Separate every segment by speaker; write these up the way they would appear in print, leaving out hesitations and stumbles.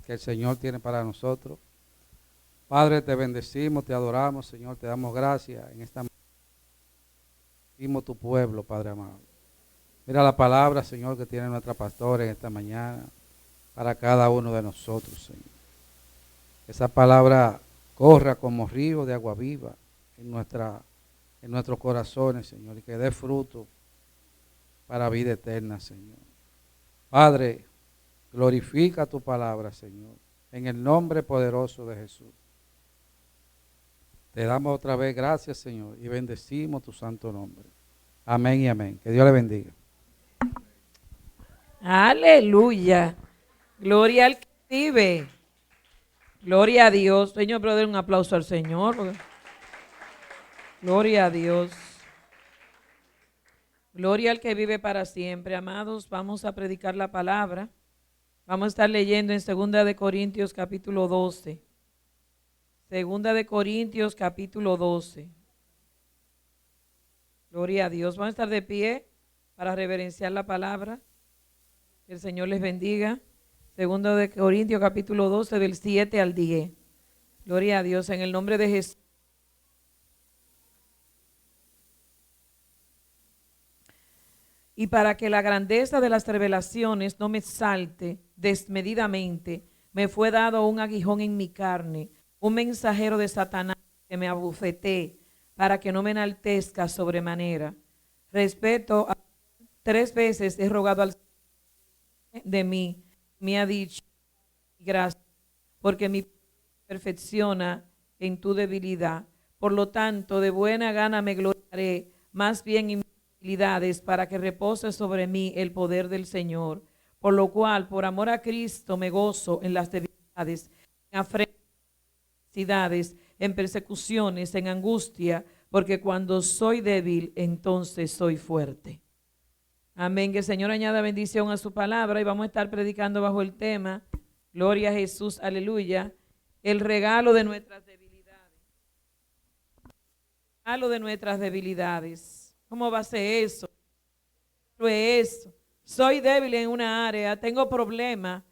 Speaker 1: que el Señor tiene para nosotros. Padre, te bendecimos, te adoramos, Señor, te damos gracias en esta mañana. Bendecimos tu pueblo, Padre amado. Mira la palabra, Señor, que tiene nuestra pastora en esta mañana para cada uno de nosotros, Señor. Esa palabra corra como río de agua viva en nuestros corazones, Señor, y que dé fruto para vida eterna, Señor. Padre, glorifica tu palabra, Señor, en el nombre poderoso de Jesús. Te damos otra vez gracias, Señor, y bendecimos tu santo nombre. Amén y amén. Que Dios le bendiga.
Speaker 2: Aleluya. Gloria al que vive. Gloria a Dios. Señor, pero den un aplauso al Señor. Gloria a Dios. Gloria al que vive para siempre. Amados, vamos a predicar la palabra. Vamos a estar leyendo en 2 Corintios capítulo 12. 2 Corintios capítulo 12. Gloria a Dios. Vamos a estar de pie para reverenciar la palabra. Que el Señor les bendiga. 2 Corintios capítulo 12 del 7 al 10. Gloria a Dios en el nombre de Jesús. Y para que la grandeza de las revelaciones no me salte desmedidamente, me fue dado un aguijón en mi carne, un mensajero de Satanás que me abofeté para que no me enaltezca sobremanera. Respeto, 3 veces he rogado al Señor de mí, me ha dicho, gracias, porque mi perfecciona en tu debilidad. Por lo tanto, de buena gana me gloriaré, más bien en mis debilidades, para que repose sobre mí el poder del Señor. Por lo cual, por amor a Cristo, me gozo en las debilidades, en afrentas, en persecuciones, en angustia, porque cuando soy débil, entonces soy fuerte. Amén. Que el Señor añada bendición a su palabra y vamos a estar predicando bajo el tema, gloria a Jesús, aleluya, el regalo de nuestras debilidades. Regalo de nuestras debilidades. ¿Cómo va a ser eso? Eso. Soy débil en una área, tengo problemas.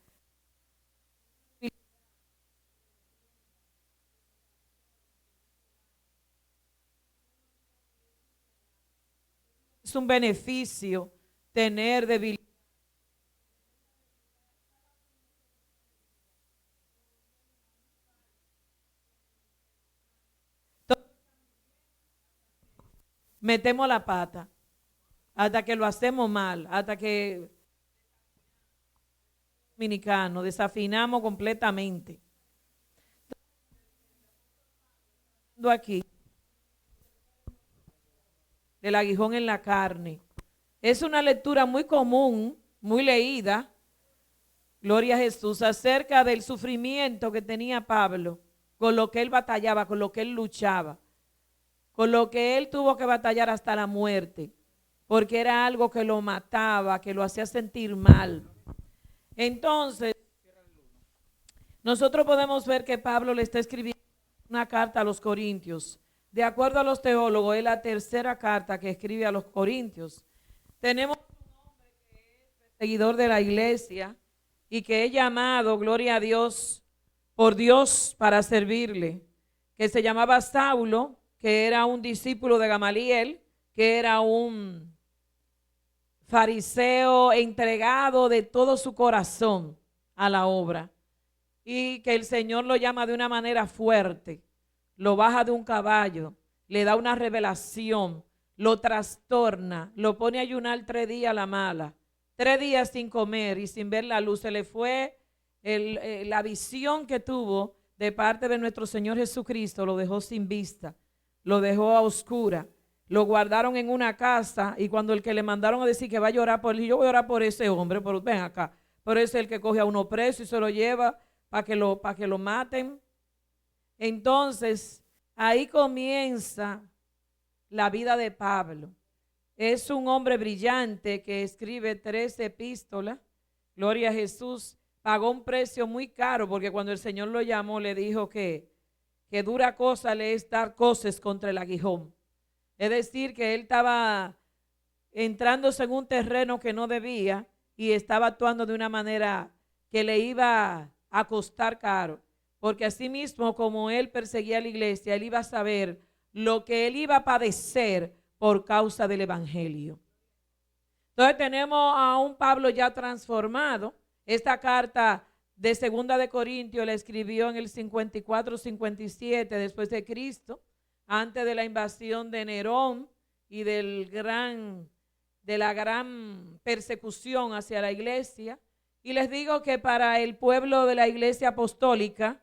Speaker 2: Es un beneficio tener debilidad. Metemos la pata hasta que lo hacemos mal, hasta que dominicano desafinamos completamente. Aquí del aguijón en la carne. Es una lectura muy común, muy leída, gloria a Jesús, acerca del sufrimiento que tenía Pablo, con lo que él batallaba, con lo que él luchaba, con lo que él tuvo que batallar hasta la muerte, porque era algo que lo mataba, que lo hacía sentir mal. Entonces, nosotros podemos ver que Pablo le está escribiendo una carta a los Corintios. De acuerdo a los teólogos, es la tercera carta que escribe a los Corintios. Tenemos un hombre que es perseguidor de la iglesia y que es llamado, gloria a Dios, por Dios para servirle, que se llamaba Saulo, que era un discípulo de Gamaliel, que era un fariseo entregado de todo su corazón a la obra, y que el Señor lo llama de una manera fuerte, lo baja de un caballo, le da una revelación, lo trastorna, lo pone a ayunar 3 días a la mala, 3 días sin comer y sin ver la luz. Se le fue la visión que tuvo de parte de nuestro Señor Jesucristo, lo dejó sin vista, lo dejó a oscura. Lo guardaron en una casa y cuando el que le mandaron a decir que va a llorar por él, yo voy a orar por ese hombre, pero ven acá, pero ese es el que coge a uno preso y se lo lleva para que lo maten. Entonces, ahí comienza la vida de Pablo. Es un hombre brillante que escribe 3 epístolas. Gloria a Jesús. Pagó un precio muy caro porque cuando el Señor lo llamó le dijo que dura cosa le es dar coces contra el aguijón. Es decir, que él estaba entrándose en un terreno que no debía y estaba actuando de una manera que le iba a a costar caro, porque asimismo como él perseguía a la iglesia, él iba a saber lo que él iba a padecer por causa del evangelio. Entonces tenemos a un Pablo ya transformado. Esta carta de Segunda de Corintios la escribió en el 54-57 después de Cristo, antes de la invasión de Nerón y de la gran persecución hacia la iglesia. Y les digo que para el pueblo de la iglesia apostólica,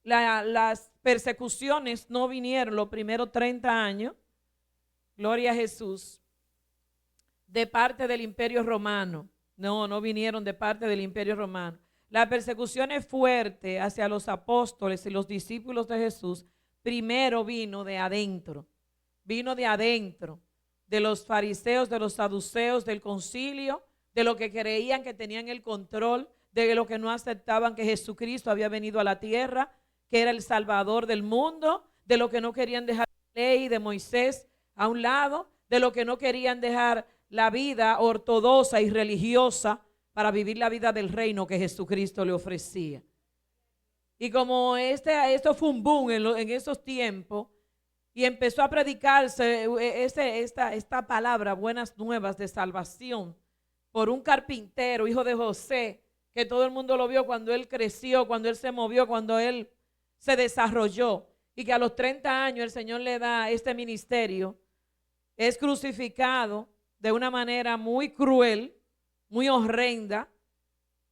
Speaker 2: las persecuciones no vinieron los primeros 30 años, gloria a Jesús, de parte del Imperio Romano. No vinieron de parte del Imperio Romano. La persecución es fuerte hacia los apóstoles y los discípulos de Jesús. Primero vino de adentro, de los fariseos, de los saduceos, del concilio, de los que creían que tenían el control, de los que no aceptaban que Jesucristo había venido a la tierra, que era el Salvador del mundo, de los que no querían dejar la ley de Moisés a un lado, de los que no querían dejar la vida ortodoxa y religiosa para vivir la vida del reino que Jesucristo le ofrecía. Y como esto fue un boom en esos tiempos, y empezó a predicarse esta palabra, buenas nuevas de salvación, por un carpintero, hijo de José, que todo el mundo lo vio cuando él creció, cuando él se movió, cuando él se desarrolló, y que a los 30 años el Señor le da este ministerio. Es crucificado de una manera muy cruel, muy horrenda,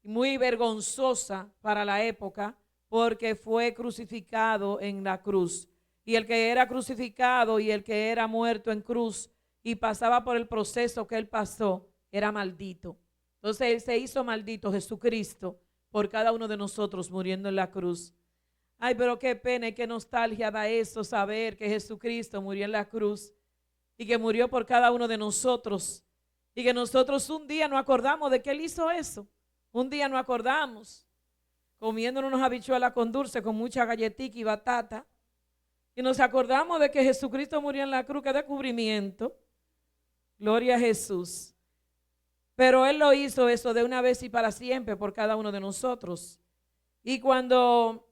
Speaker 2: muy vergonzosa para la época, porque fue crucificado en la cruz. Y el que era crucificado y el que era muerto en cruz y pasaba por el proceso que él pasó, era maldito. Entonces él se hizo maldito, Jesucristo, por cada uno de nosotros muriendo en la cruz. Ay, pero qué pena y qué nostalgia da eso, saber que Jesucristo murió en la cruz y que murió por cada uno de nosotros. Y que nosotros un día nos acordamos de que él hizo eso. Un día nos acordamos comiéndonos unas habichuelas con dulce, con mucha galletita y batata. Y nos acordamos de que Jesucristo murió en la cruz, qué descubrimiento. Gloria a Jesús. Pero él lo hizo eso de una vez y para siempre por cada uno de nosotros. Y cuando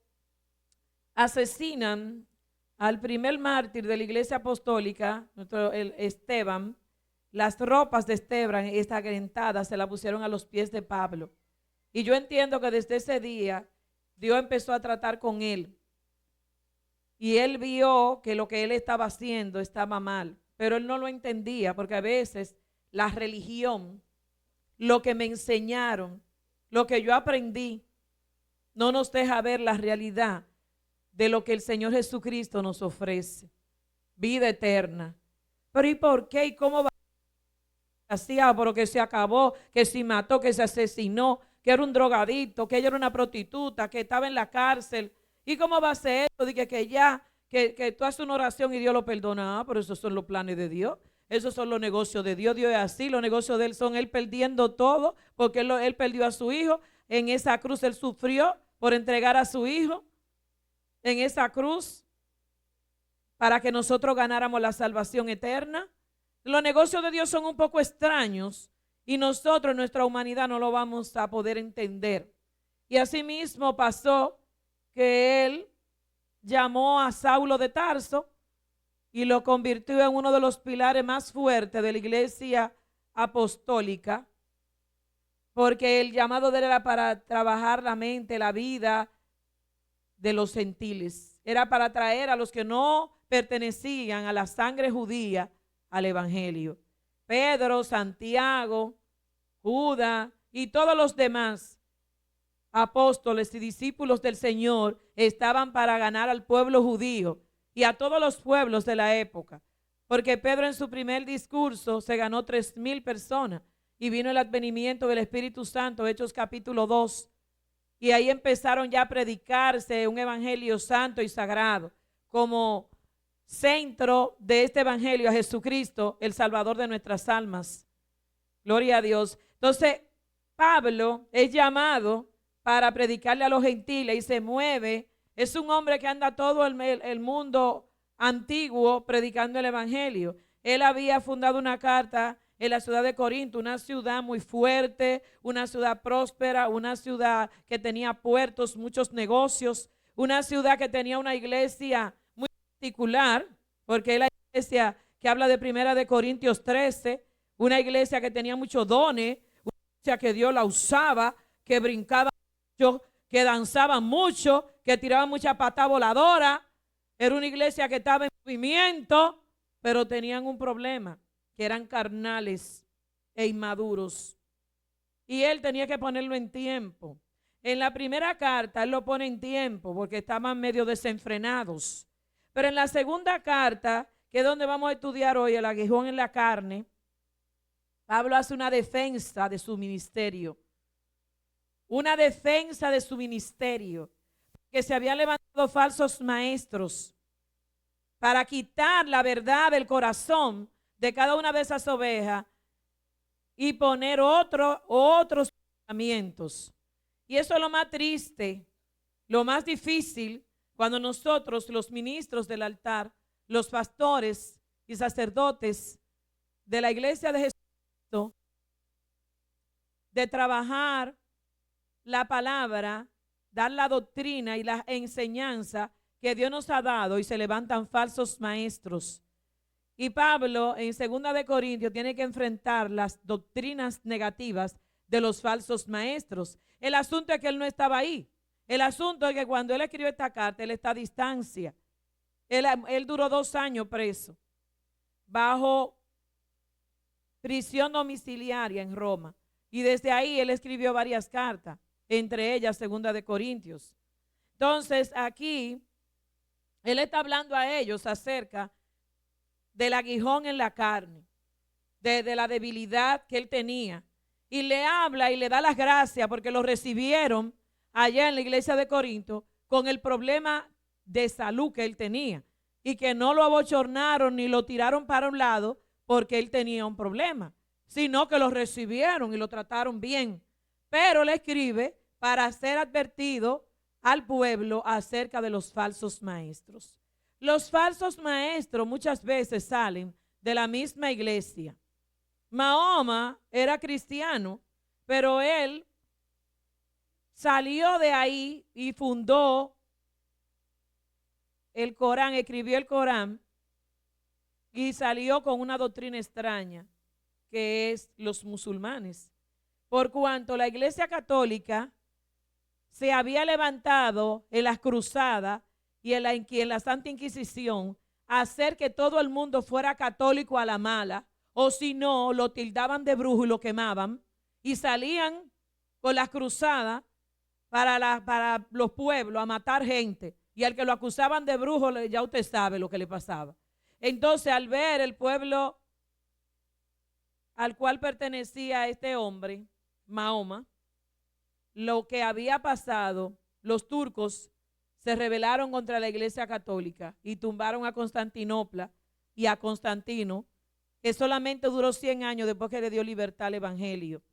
Speaker 2: asesinan al primer mártir de la iglesia apostólica, el Esteban, las ropas de Esteban ensangrentadas se las pusieron a los pies de Pablo. Y yo entiendo que desde ese día Dios empezó a tratar con él. Y él vio que lo que él estaba haciendo estaba mal, pero él no lo entendía, porque a veces la religión, lo que me enseñaron, lo que yo aprendí, no nos deja ver la realidad de lo que el Señor Jesucristo nos ofrece. Vida eterna. Pero ¿y por qué? ¿Y cómo va? Hacía, porque se acabó, que se mató, que se asesinó, que era un drogadicto, que ella era una prostituta, que estaba en la cárcel. ¿Y cómo va a ser esto? Dije que tú haces una oración y Dios lo perdona. Pero esos son los planes de Dios. Esos son los negocios de Dios. Dios es así. Los negocios de él son él perdiendo todo, porque él perdió a su hijo. En esa cruz él sufrió por entregar a su hijo. En esa cruz, para que nosotros ganáramos la salvación eterna. Los negocios de Dios son un poco extraños y nosotros en nuestra humanidad no lo vamos a poder entender. Y así mismo pasó que él llamó a Saulo de Tarso y lo convirtió en uno de los pilares más fuertes de la iglesia apostólica, porque el llamado de él era para trabajar la mente, la vida de los gentiles. Era para traer a los que no pertenecían a la sangre judía al evangelio. Pedro, Santiago, Judas y todos los demás apóstoles y discípulos del Señor estaban para ganar al pueblo judío y a todos los pueblos de la época, porque Pedro en su primer discurso se ganó 3,000 personas y vino el advenimiento del Espíritu Santo, Hechos capítulo 2, y ahí empezaron ya a predicarse un evangelio santo y sagrado como centro de este evangelio a Jesucristo, el Salvador de nuestras almas. Gloria a Dios. Entonces Pablo es llamado para predicarle a los gentiles y se mueve. Es un hombre que anda todo el mundo antiguo predicando el evangelio. Él había fundado una carta en la ciudad de Corinto, una ciudad muy fuerte, una ciudad próspera, una ciudad que tenía puertos, muchos negocios, una ciudad que tenía una iglesia muy particular, porque es la iglesia que habla de Primera de Corintios 13, una iglesia que tenía muchos dones, una iglesia que Dios la usaba, que brincaba mucho, que danzaba mucho, que tiraba mucha pata voladora. Era una iglesia que estaba en movimiento, pero tenían un problema, que eran carnales e inmaduros. Y él tenía que ponerlo en tiempo. En la primera carta él lo pone en tiempo porque estaban medio desenfrenados. Pero en la segunda carta, que es donde vamos a estudiar hoy, el aguijón en la carne, Pablo hace una defensa de su ministerio. Una defensa de su ministerio. Que se habían levantado falsos maestros para quitar la verdad del corazón de cada una de esas ovejas y poner otros pensamientos. Y eso es lo más triste, lo más difícil, cuando nosotros, los ministros del altar, los pastores y sacerdotes de la iglesia de Jesucristo, de trabajar la palabra, dar la doctrina y la enseñanza que Dios nos ha dado, y se levantan falsos maestros. Y Pablo en 2 de Corintios tiene que enfrentar las doctrinas negativas de los falsos maestros. El asunto es que él no estaba ahí. El asunto es que cuando él escribió esta carta, él está a distancia. Él duró 2 años preso, bajo prisión domiciliaria en Roma. Y desde ahí él escribió varias cartas, entre ellas 2 de Corintios. Entonces aquí él está hablando a ellos acerca del aguijón en la carne, de la debilidad que él tenía. Y le habla y le da las gracias porque lo recibieron allá en la iglesia de Corinto con el problema de salud que él tenía. Y que no lo abochornaron ni lo tiraron para un lado porque él tenía un problema, sino que lo recibieron y lo trataron bien. Pero le escribe para ser advertido al pueblo acerca de los falsos maestros. Los falsos maestros muchas veces salen de la misma iglesia. Mahoma era cristiano, pero él salió de ahí y fundó el Corán, escribió el Corán y salió con una doctrina extraña, que es los musulmanes. Por cuanto la iglesia católica se había levantado en las cruzadas y en la Santa Inquisición a hacer que todo el mundo fuera católico a la mala, o si no, lo tildaban de brujo y lo quemaban, y salían con las cruzadas para los pueblos a matar gente, y al que lo acusaban de brujo, ya usted sabe lo que le pasaba. Entonces, al ver el pueblo al cual pertenecía este hombre, Mahoma, lo que había pasado, los turcos se rebelaron contra la iglesia católica y tumbaron a Constantinopla y a Constantino, que solamente duró 100 años después que le dio libertad al evangelio.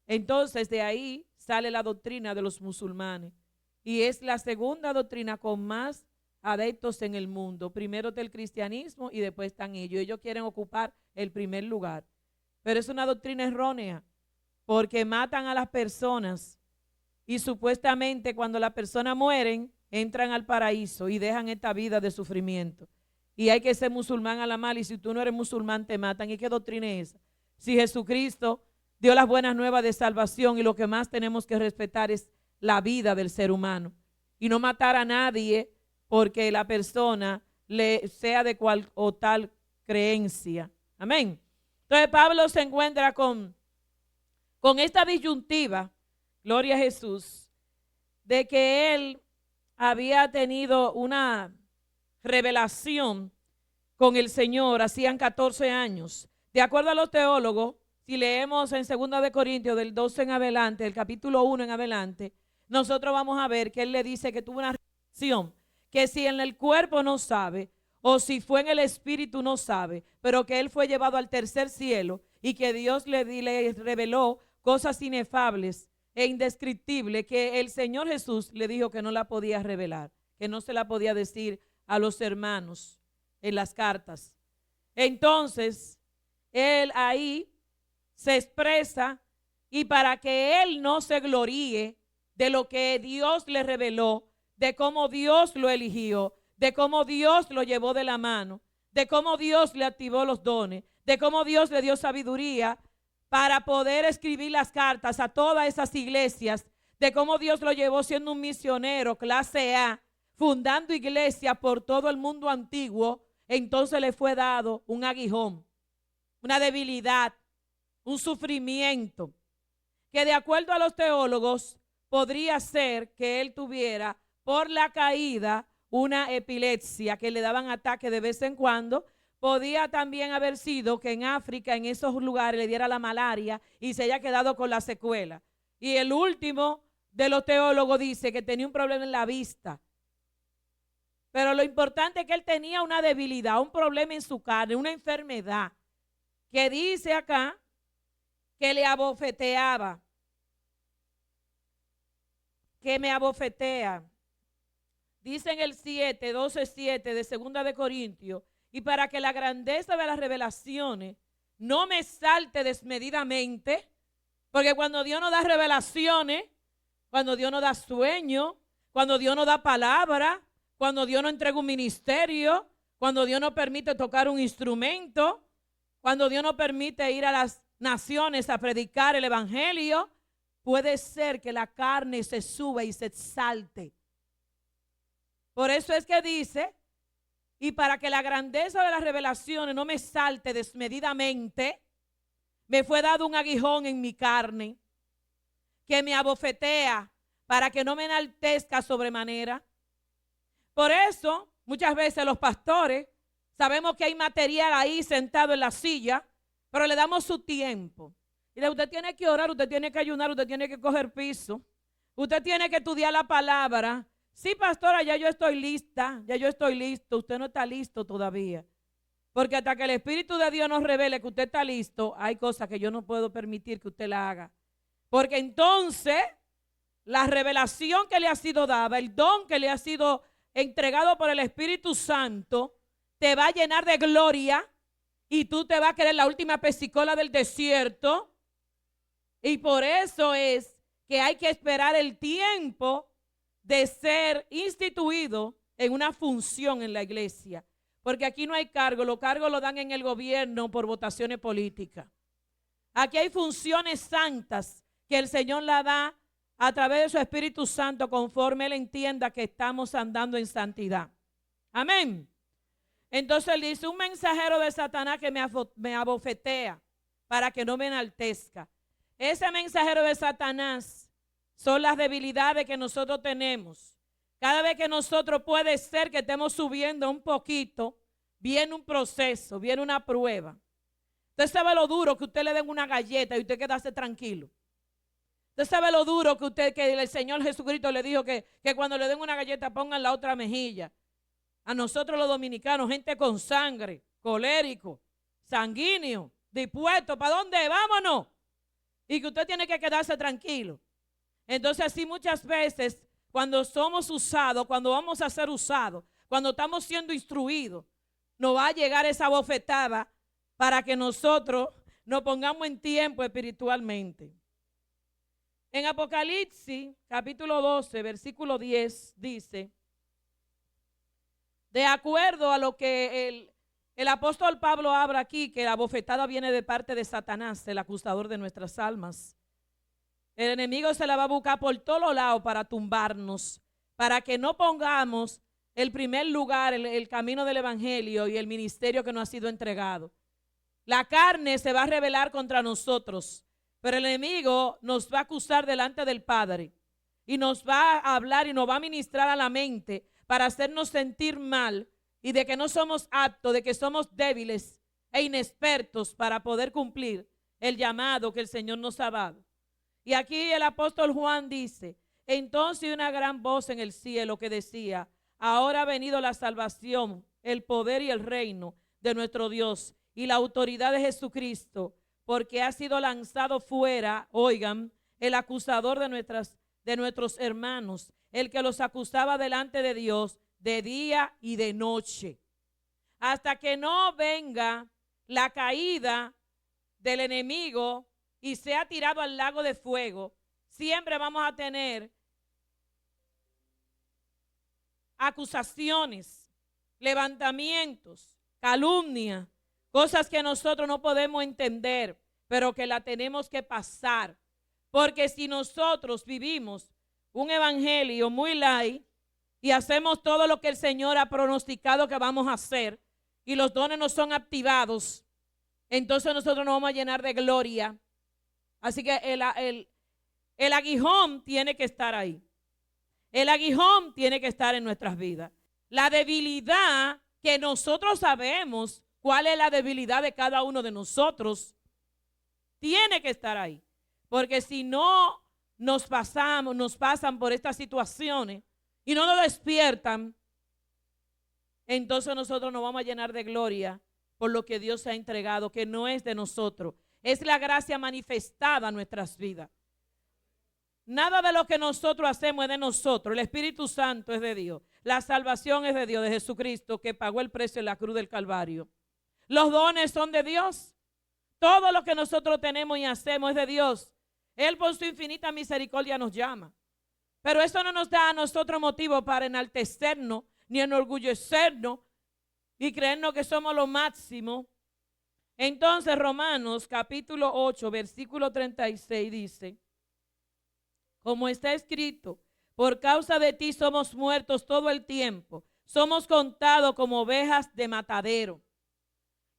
Speaker 2: Entonces de ahí sale la doctrina de los musulmanes y es la segunda doctrina con más adeptos en el mundo. Primero está el cristianismo y después están ellos. Ellos quieren ocupar el primer lugar, pero es una doctrina errónea porque matan a las personas y supuestamente cuando las personas mueren entran al paraíso y dejan esta vida de sufrimiento. Y hay que ser musulmán a la mala, y si tú no eres musulmán te matan. ¿Y qué doctrina es esa? Si Jesucristo dio las buenas nuevas de salvación y lo que más tenemos que respetar es la vida del ser humano y no matar a nadie porque la persona sea de cual o tal creencia. Amén. Entonces Pablo se encuentra con esta disyuntiva, gloria a Jesús, de que él había tenido una revelación con el Señor, hacían 14 años. De acuerdo a los teólogos, si leemos en 2 de Corintios del 12 en adelante, el capítulo 1 en adelante, nosotros vamos a ver que él le dice que tuvo una revelación, que si en el cuerpo no sabe, o si fue en el espíritu no sabe, pero que él fue llevado al tercer cielo y que Dios le reveló cosas inefables e indescriptibles que el Señor Jesús le dijo que no la podía revelar, que no se la podía decir a los hermanos en las cartas. Entonces, él ahí se expresa y para que él no se gloríe de lo que Dios le reveló, de cómo Dios lo eligió, de cómo Dios lo llevó de la mano, de cómo Dios le activó los dones, de cómo Dios le dio sabiduría para poder escribir las cartas a todas esas iglesias, de cómo Dios lo llevó siendo un misionero clase A, fundando iglesias por todo el mundo antiguo. Entonces le fue dado un aguijón, una debilidad, un sufrimiento, que de acuerdo a los teólogos podría ser que él tuviera por la caída una epilepsia, que le daban ataque de vez en cuando. Podía también haber sido que en África, en esos lugares, le diera la malaria y se haya quedado con la secuela. Y el último de los teólogos dice que tenía un problema en la vista. Pero lo importante es que él tenía una debilidad, un problema en su carne, una enfermedad, que dice acá que le abofeteaba, que me abofetea. Dice en el 7, 12:7 de 2 de Corintios, y para que la grandeza de las revelaciones no me salte desmedidamente, porque cuando Dios nos da revelaciones, cuando Dios nos da sueño, cuando Dios nos da palabra, cuando Dios nos entrega un ministerio, cuando Dios nos permite tocar un instrumento, cuando Dios nos permite ir a las naciones a predicar el evangelio, puede ser que la carne se suba y se exalte. Por eso es que dice, y para que la grandeza de las revelaciones no me salte desmedidamente, me fue dado un aguijón en mi carne, que me abofetea para que no me enaltezca sobremanera. Por eso, muchas veces los pastores, sabemos que hay material ahí sentado en la silla, pero le damos su tiempo. Y usted tiene que orar, usted tiene que ayunar, usted tiene que coger piso, usted tiene que estudiar la palabra. Sí, pastora, ya yo estoy lista, ya yo estoy listo. Usted no está listo todavía. Porque hasta que el Espíritu de Dios nos revele que usted está listo, hay cosas que yo no puedo permitir que usted la haga. Porque entonces, la revelación que le ha sido dada, el don que le ha sido entregado por el Espíritu Santo, te va a llenar de gloria y tú te vas a querer la última pesicola del desierto. Y por eso es que hay que esperar el tiempo de ser instituido en una función en la iglesia. Porque aquí no hay cargo, los cargos lo dan en el gobierno por votaciones políticas. Aquí hay funciones santas que el Señor la da a través de su Espíritu Santo conforme Él entienda que estamos andando en santidad. Amén. Entonces él dice, un mensajero de Satanás que me abofetea para que no me enaltezca. Ese mensajero de Satanás son las debilidades que nosotros tenemos. Cada vez que nosotros puede ser que estemos subiendo un poquito, viene un proceso, viene una prueba. Usted sabe lo duro que usted le den una galleta y usted quedarse tranquilo. Usted sabe lo duro que el Señor Jesucristo le dijo que cuando le den una galleta pongan la otra mejilla. A nosotros los dominicanos, gente con sangre, colérico, sanguíneo, dispuesto, ¿para dónde? Vámonos. Y que usted tiene que quedarse tranquilo. Entonces así muchas veces cuando somos usados, cuando vamos a ser usados, cuando estamos siendo instruidos, nos va a llegar esa bofetada para que nosotros nos pongamos en tiempo espiritualmente. En Apocalipsis, capítulo 12, versículo 10, dice, de acuerdo a lo que el apóstol Pablo habla aquí, que la bofetada viene de parte de Satanás, el acusador de nuestras almas. El enemigo se la va a buscar por todos lados para tumbarnos, para que no pongamos el primer lugar, el camino del evangelio y el ministerio que nos ha sido entregado. La carne se va a rebelar contra nosotros, pero el enemigo nos va a acusar delante del Padre y nos va a hablar y nos va a ministrar a la mente para hacernos sentir mal y de que no somos aptos, de que somos débiles e inexpertos para poder cumplir el llamado que el Señor nos ha dado. Y aquí el apóstol Juan dice, entonces una gran voz en el cielo que decía, ahora ha venido la salvación, el poder y el reino de nuestro Dios y la autoridad de Jesucristo, porque ha sido lanzado fuera, oigan, el acusador de nuestros hermanos, el que los acusaba delante de Dios de día y de noche. Hasta que no venga la caída del enemigo y sea tirado al lago de fuego, siempre vamos a tener acusaciones, levantamientos, calumnia, cosas que nosotros no podemos entender, pero que la tenemos que pasar. Porque si nosotros vivimos un evangelio muy light y hacemos todo lo que el Señor ha pronosticado que vamos a hacer y los dones no son activados, entonces nosotros nos vamos a llenar de gloria. Así que el aguijón tiene que estar ahí. El aguijón tiene que estar en nuestras vidas. La debilidad que nosotros sabemos cuál es la debilidad de cada uno de nosotros tiene que estar ahí. Porque si no nos pasan por estas situaciones y no nos despiertan, entonces nosotros nos vamos a llenar de gloria por lo que Dios ha entregado, que no es de nosotros. Es la gracia manifestada en nuestras vidas. Nada de lo que nosotros hacemos es de nosotros. El Espíritu Santo es de Dios. La salvación es de Dios, de Jesucristo, que pagó el precio en la cruz del Calvario. Los dones son de Dios. Todo lo que nosotros tenemos y hacemos es de Dios. Él por su infinita misericordia nos llama. Pero eso no nos da a nosotros motivo para enaltecernos ni enorgullecernos y creernos que somos lo máximo. Entonces Romanos capítulo 8 versículo 36 dice: como está escrito, por causa de ti somos muertos todo el tiempo, somos contados como ovejas de matadero.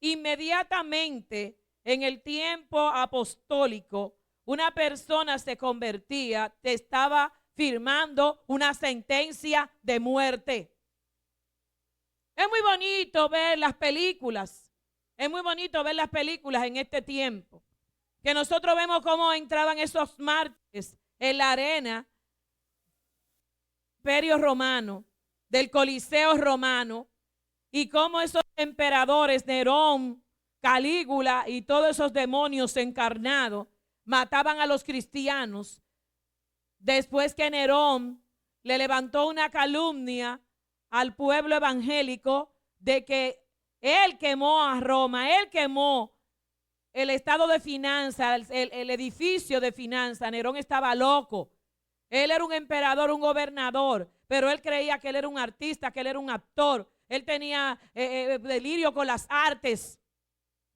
Speaker 2: Inmediatamente en el tiempo apostólico, una persona se convertía, te estaba firmando una sentencia de muerte. Es muy bonito ver las películas, es muy bonito ver las películas en este tiempo, que nosotros vemos cómo entraban esos mártires en la arena del Imperio Romano, del Coliseo Romano, y cómo esos emperadores, Nerón, Calígula y todos esos demonios encarnados mataban a los cristianos. Después que Nerón le levantó una calumnia al pueblo evangélico de que él quemó a Roma, él quemó el estado de finanzas, el edificio de finanzas. Nerón estaba loco. Él era un emperador, un gobernador, pero él creía que él era un artista, que él era un actor. Él tenía delirio con las artes,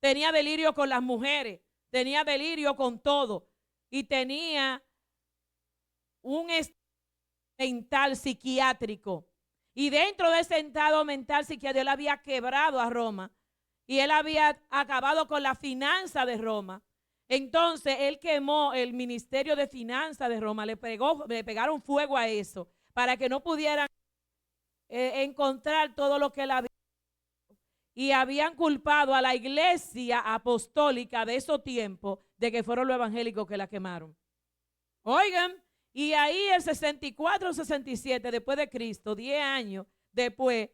Speaker 2: tenía delirio con las mujeres, tenía delirio con todo y tenía un estado mental psiquiátrico. Y dentro de ese estado mental psiquiátrico, él había quebrado a Roma y él había acabado con la finanza de Roma. Entonces él quemó el ministerio de finanzas de Roma, le pegaron fuego a eso para que no pudieran encontrar todo lo que él había. Y habían culpado a la iglesia apostólica de esos tiempos de que fueron los evangélicos que la quemaron. Oigan, y ahí el 64 o 67 después de Cristo, 10 años después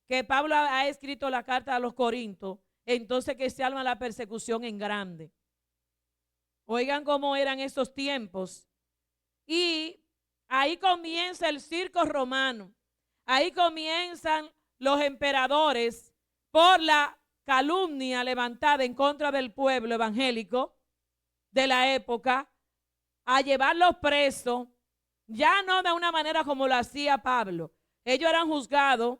Speaker 2: que Pablo ha escrito la carta a los Corintios, entonces que se arma la persecución en grande. Oigan cómo eran esos tiempos. Y ahí comienza el circo romano. Ahí comienzan los emperadores por la calumnia levantada en contra del pueblo evangélico de la época a llevarlos presos, ya no de una manera como lo hacía Pablo. Ellos eran juzgados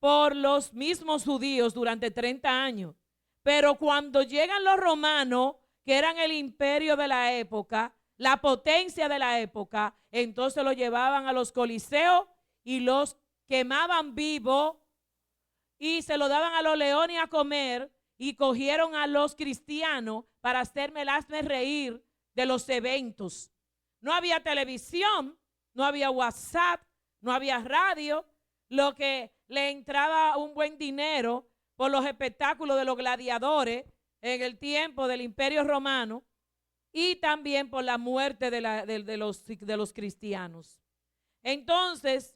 Speaker 2: por los mismos judíos durante 30 años. Pero cuando llegan los romanos, que eran el imperio de la época, la potencia de la época, entonces los llevaban a los coliseos y los quemaban vivos y se lo daban a los leones a comer, y cogieron a los cristianos para hacerme reír de los eventos. No había televisión, no había WhatsApp, no había radio. Lo que le entraba un buen dinero por los espectáculos de los gladiadores en el tiempo del Imperio Romano, y también por la muerte de los cristianos. Entonces,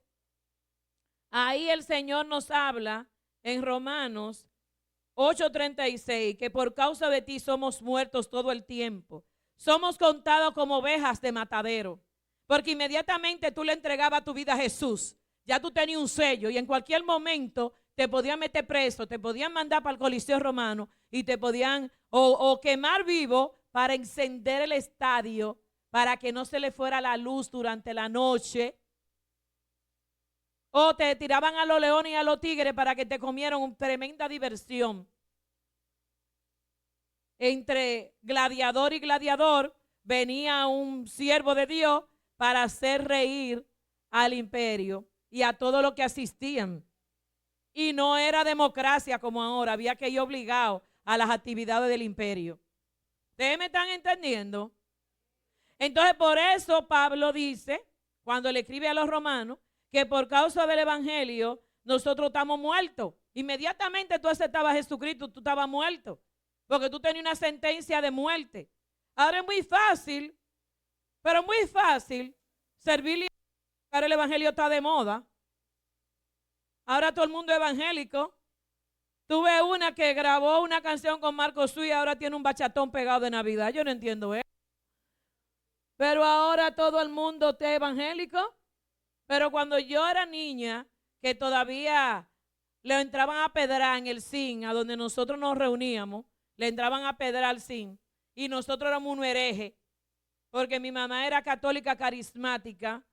Speaker 2: ahí el Señor nos habla en Romanos 8:36, que por causa de ti somos muertos todo el tiempo. Somos contados como ovejas de matadero. Porque inmediatamente tú le entregabas tu vida a Jesús, ya tú tenías un sello y en cualquier momento te podían meter preso, te podían mandar para el Coliseo Romano y te podían o quemar vivo para encender el estadio, para que no se le fuera la luz durante la noche. O te tiraban a los leones y a los tigres para que te comieran una tremenda diversión. Entre gladiador y gladiador venía un siervo de Dios para hacer reír al imperio y a todos los que asistían. Y no era democracia como ahora, había que ir obligado a las actividades del imperio. ¿Ustedes me están entendiendo? Entonces por eso Pablo dice, cuando le escribe a los romanos, que por causa del evangelio nosotros estamos muertos. Inmediatamente tú aceptabas a Jesucristo, tú estabas muerto, porque tú tenías una sentencia de muerte. Ahora es muy fácil, pero muy fácil servirle. Ahora el evangelio está de moda. Ahora todo el mundo es evangélico. Tuve una que grabó una canción con Marcos Sui y ahora tiene un bachatón pegado de Navidad. Yo no entiendo eso. Pero ahora todo el mundo es evangélico. Pero cuando yo era niña, que todavía le entraban a pedrar en el zinc, a donde nosotros nos reuníamos, le entraban a pedrar al zinc, y nosotros éramos un hereje, porque mi mamá era católica carismática,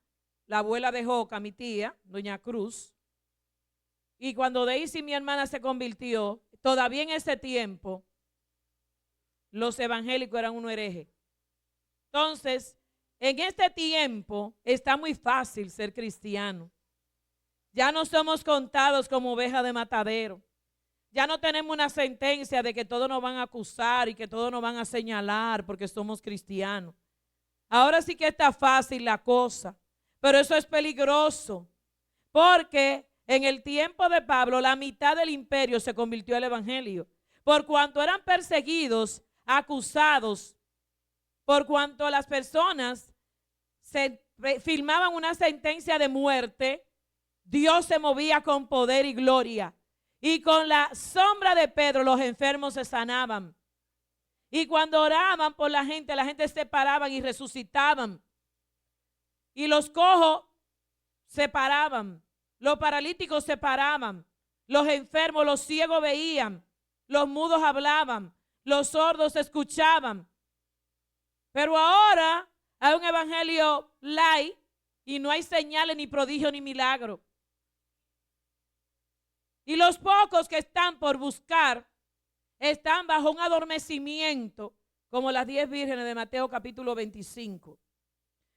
Speaker 2: la abuela de Joca, mi tía, doña Cruz, y cuando Daisy, mi hermana, se convirtió, todavía en ese tiempo, los evangélicos eran un hereje. Entonces, en este tiempo está muy fácil ser cristiano. Ya no somos contados como ovejas de matadero. Ya no tenemos una sentencia de que todos nos van a acusar y que todos nos van a señalar porque somos cristianos. Ahora sí que está fácil la cosa, pero eso es peligroso, porque en el tiempo de Pablo la mitad del imperio se convirtió al evangelio, por cuanto eran perseguidos, acusados, por cuanto las personas se firmaban una sentencia de muerte. Dios se movía con poder y gloria, y con la sombra de Pedro los enfermos se sanaban. Y cuando oraban por la gente se paraban y resucitaban. Y los cojos se paraban, los paralíticos se paraban, los enfermos, los ciegos veían, los mudos hablaban, los sordos escuchaban. Pero ahora hay un evangelio light y no hay señales, ni prodigio, ni milagro. Y los pocos que están por buscar están bajo un adormecimiento, como las 10 vírgenes de Mateo capítulo 25.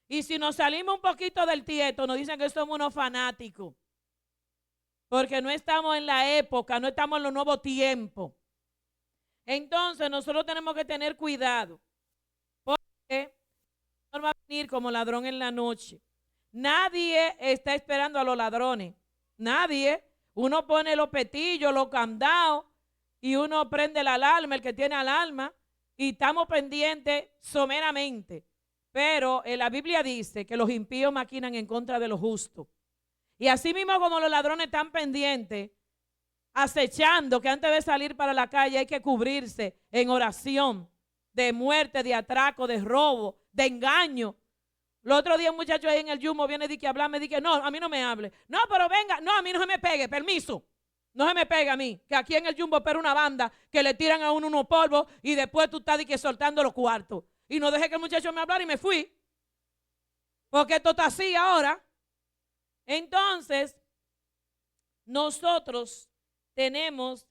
Speaker 2: Y si nos salimos un poquito del tieto, nos dicen que somos unos fanáticos, porque no estamos en la época, no estamos en los nuevos tiempos. Entonces nosotros tenemos que tener cuidado, porque no va a venir como ladrón en la noche. Nadie está esperando a los ladrones, nadie. Uno pone los petillos, los candados, y uno prende la alarma, el que tiene alarma, y estamos pendientes someramente. Pero la Biblia dice que los impíos maquinan en contra de los justos. Y así mismo como los ladrones están pendientes, acechando, que antes de salir para la calle hay que cubrirse en oración de muerte, de atraco, de robo, de engaño. El otro día un muchacho ahí en el Jumbo viene y que hablarme, dice no, a mí no me hable. No, pero venga, no, a mí no se me pegue, permiso. No se me pegue a mí, que aquí en el Jumbo espera una banda que le tiran a uno unos polvos y después tú estás soltando los cuartos. Y no dejé que el muchacho me hablara y me fui. Porque esto está así ahora. Entonces, nosotros tenemos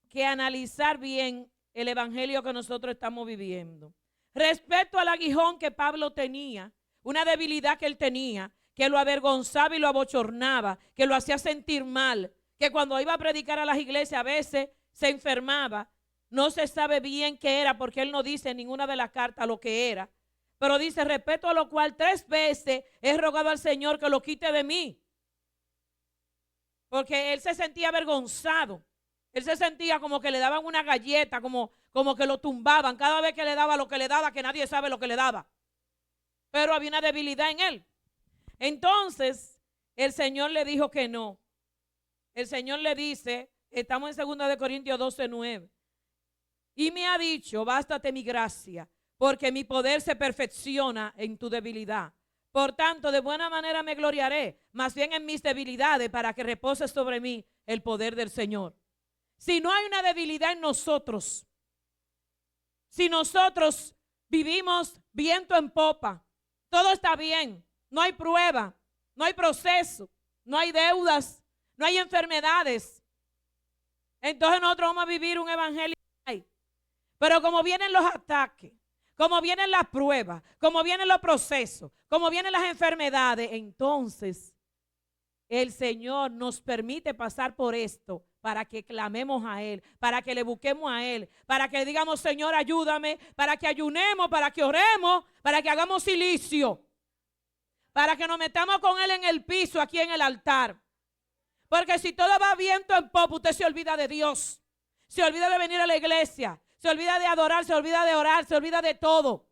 Speaker 2: que analizar bien el evangelio que nosotros estamos viviendo. Respecto al aguijón que Pablo tenía, una debilidad que él tenía, que lo avergonzaba y lo abochornaba, que lo hacía sentir mal, que cuando iba a predicar a las iglesias a veces se enfermaba. No se sabe bien qué era porque él no dice en ninguna de las cartas lo que era. Pero dice, respecto a lo cual 3 veces he rogado al Señor que lo quite de mí. Porque él se sentía avergonzado. Él se sentía como que le daban una galleta, como que lo tumbaban. Cada vez que le daba lo que le daba, que nadie sabe lo que le daba. Pero había una debilidad en él. Entonces, el Señor le dijo que no. El Señor le dice, estamos en 2 Corintios 12:9. Y me ha dicho, bástate mi gracia, porque mi poder se perfecciona en tu debilidad. Por tanto, de buena manera me gloriaré, más bien en mis debilidades, para que repose sobre mí el poder del Señor. si no hay una debilidad en nosotros, si nosotros vivimos viento en popa, todo está bien, no hay prueba, no hay proceso, no hay deudas, no hay enfermedades, entonces nosotros vamos a vivir un evangelio. Pero como vienen los ataques, como vienen las pruebas, como vienen los procesos, como vienen las enfermedades, entonces el Señor nos permite pasar por esto para que clamemos a Él, para que le busquemos a Él, para que digamos, Señor, ayúdame, para que ayunemos, para que oremos, para que hagamos silicio, para que nos metamos con Él en el piso, aquí en el altar. Porque si todo va viento en popa, usted se olvida de Dios, se olvida de venir a la iglesia, se olvida de adorar, se olvida de orar, se olvida de todo.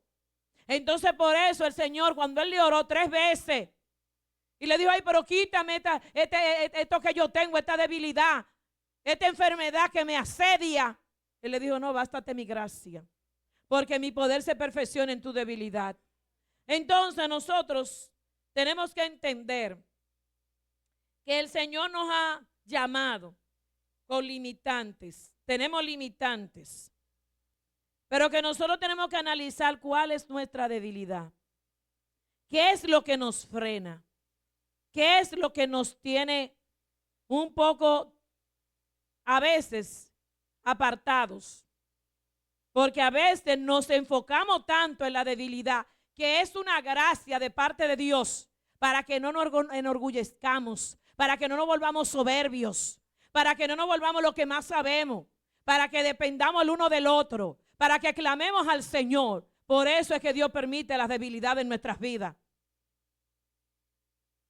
Speaker 2: Entonces por eso el Señor, cuando Él le oró 3 veces, y le dijo, ay, pero quítame esto que yo tengo, esta debilidad, esta enfermedad que me asedia. Él le dijo, no, bástate mi gracia, porque mi poder se perfecciona en tu debilidad. Entonces nosotros tenemos que entender que el Señor nos ha llamado con limitantes. Tenemos limitantes, pero que nosotros tenemos que analizar cuál es nuestra debilidad. ¿Qué es lo que nos frena? ¿Qué es lo que nos tiene un poco, a veces, apartados? Porque a veces nos enfocamos tanto en la debilidad, que es una gracia de parte de Dios, para que no nos enorgullezcamos, para que no nos volvamos soberbios, para que no nos volvamos lo que más sabemos, para que dependamos el uno del otro, para que clamemos al Señor. Por eso es que Dios permite las debilidades en nuestras vidas.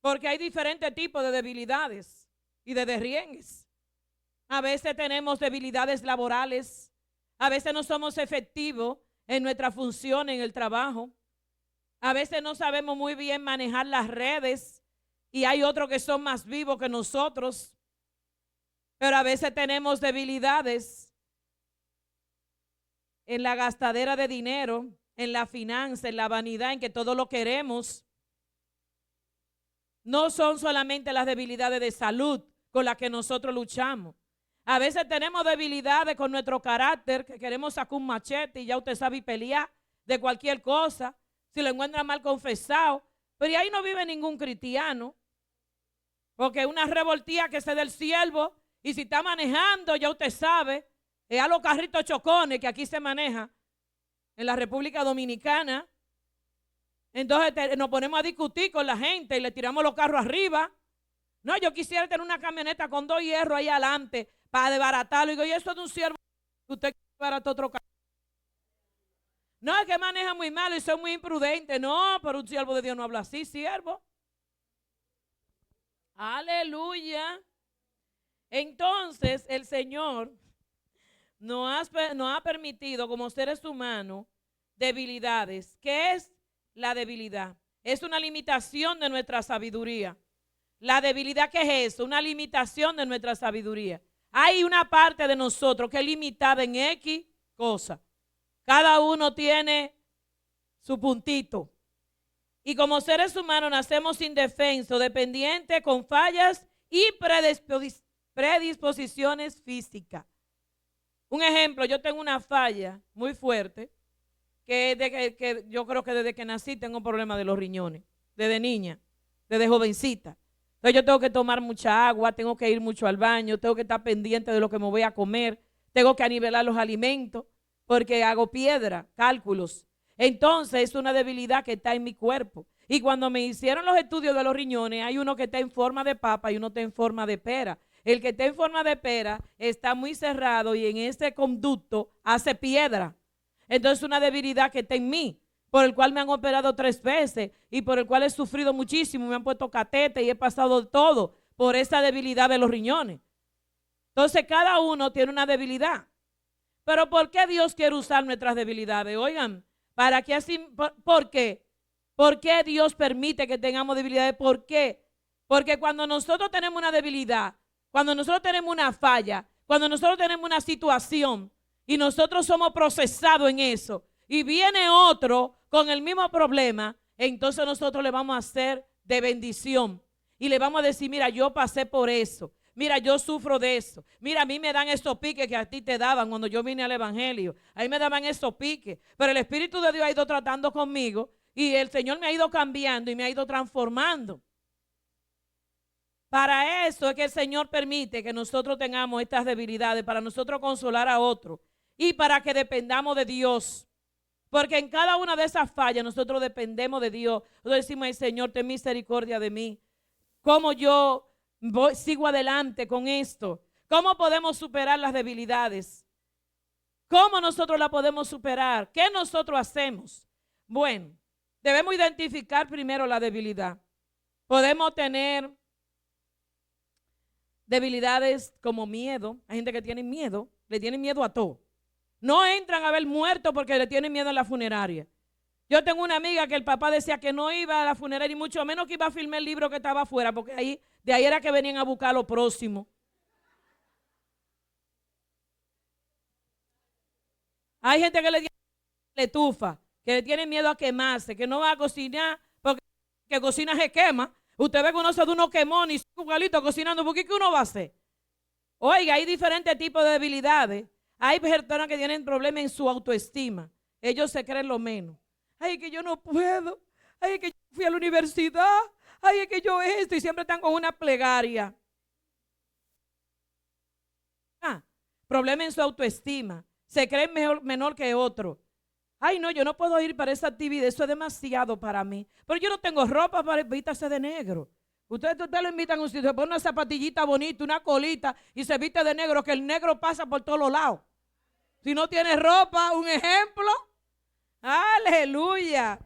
Speaker 2: Porque hay diferentes tipos de debilidades y de derriengues. A veces tenemos debilidades laborales. A veces no somos efectivos en nuestra función en el trabajo. A veces no sabemos muy bien manejar las redes y hay otros que son más vivos que nosotros. Pero a veces tenemos debilidades en la gastadera de dinero, en la finanza, en la vanidad, en que todo lo queremos. No son solamente las debilidades de salud con las que nosotros luchamos. A veces tenemos debilidades con nuestro carácter, que queremos sacar un machete y ya usted sabe pelear de cualquier cosa, si lo encuentra mal confesado. Pero ahí no vive ningún cristiano, porque una revoltía que se del siervo, y si está manejando, ya usted sabe, es a los carritos chocones que aquí se maneja en la República Dominicana. Entonces nos ponemos a discutir con la gente y le tiramos los carros arriba. No, yo quisiera tener una camioneta con 2 hierros ahí adelante para desbaratarlo. Y digo, y eso es de un siervo que usted quiere desbaratar otro carro. No, es que maneja muy mal y son muy imprudentes. No, pero un siervo de Dios no habla así, siervo. Aleluya. Entonces el Señor nos ha permitido como seres humanos debilidades. ¿Qué es la debilidad? Es una limitación de nuestra sabiduría. La debilidad, ¿qué es eso? Una limitación de nuestra sabiduría. Hay una parte de nosotros que es limitada en X cosa. Cada uno tiene su puntito. Y como seres humanos nacemos indefensos, dependientes, con fallas y predisposiciones físicas. Un ejemplo, yo tengo una falla muy fuerte, que yo creo que desde que nací tengo problemas de los riñones, desde niña, desde jovencita. Entonces yo tengo que tomar mucha agua, tengo que ir mucho al baño, tengo que estar pendiente de lo que me voy a comer, tengo que anivelar los alimentos, porque hago piedra, cálculos. Entonces es una debilidad que está en mi cuerpo. Y cuando me hicieron los estudios de los riñones, hay uno que está en forma de papa y uno está en forma de pera. El que está en forma de pera está muy cerrado y en ese conducto hace piedra. Entonces es una debilidad que está en mí, por el cual me han operado 3 veces y por el cual he sufrido muchísimo. Me han puesto catete y he pasado todo por esa debilidad de los riñones. Entonces cada uno tiene una debilidad. Pero ¿por qué Dios quiere usar nuestras debilidades? Oigan, ¿para qué así? ¿Por qué? ¿Por qué Dios permite que tengamos debilidades? ¿Por qué? Porque cuando nosotros tenemos una debilidad, cuando nosotros tenemos una falla, cuando nosotros tenemos una situación y nosotros somos procesados en eso y viene otro con el mismo problema, entonces nosotros le vamos a hacer de bendición y le vamos a decir, mira, yo pasé por eso. Mira, yo sufro de eso. Mira, a mí me dan esos piques que a ti te daban cuando yo vine al evangelio. A mí me daban esos piques. Pero el Espíritu de Dios ha ido tratando conmigo y el Señor me ha ido cambiando y me ha ido transformando. Para eso es que el Señor permite que nosotros tengamos estas debilidades, para nosotros consolar a otros y para que dependamos de Dios. Porque en cada una de esas fallas nosotros dependemos de Dios. Nosotros decimos, ay, Señor, ten misericordia de mí. ¿Cómo yo sigo adelante con esto? ¿Cómo podemos superar las debilidades? ¿Cómo nosotros la podemos superar? ¿Qué nosotros hacemos? Bueno, debemos identificar primero la debilidad. Podemos tener debilidades como miedo. Hay gente que tiene miedo, le tienen miedo a todo. No entran a ver muertos porque le tienen miedo a la funeraria. Yo tengo una amiga que el papá decía que no iba a la funeraria y mucho menos que iba a filmar el libro que estaba afuera, porque de ahí era que venían a buscar lo próximo. Hay gente que le estufa, que le tiene miedo a quemarse, que no va a cocinar porque que cocina se quema. Usted ve que uno se da unos quemones y un galito cocinando, ¿por qué uno va a hacer? Oiga, hay diferentes tipos de debilidades. Hay personas que tienen problemas en su autoestima. Ellos se creen lo menos. Ay, que yo no puedo. Ay, que yo fui a la universidad. Ay, que yo esto. Y siempre están con una plegaria. Problema en su autoestima. Se creen menor que otro. Ay, no, yo no puedo ir para esa actividad. Eso es demasiado para mí. Pero yo no tengo ropa para invitarse de negro. Ustedes lo invitan a un sitio, se pone una zapatillita bonita, una colita y se viste de negro, que el negro pasa por todos los lados. Si no tiene ropa, un ejemplo. Aleluya.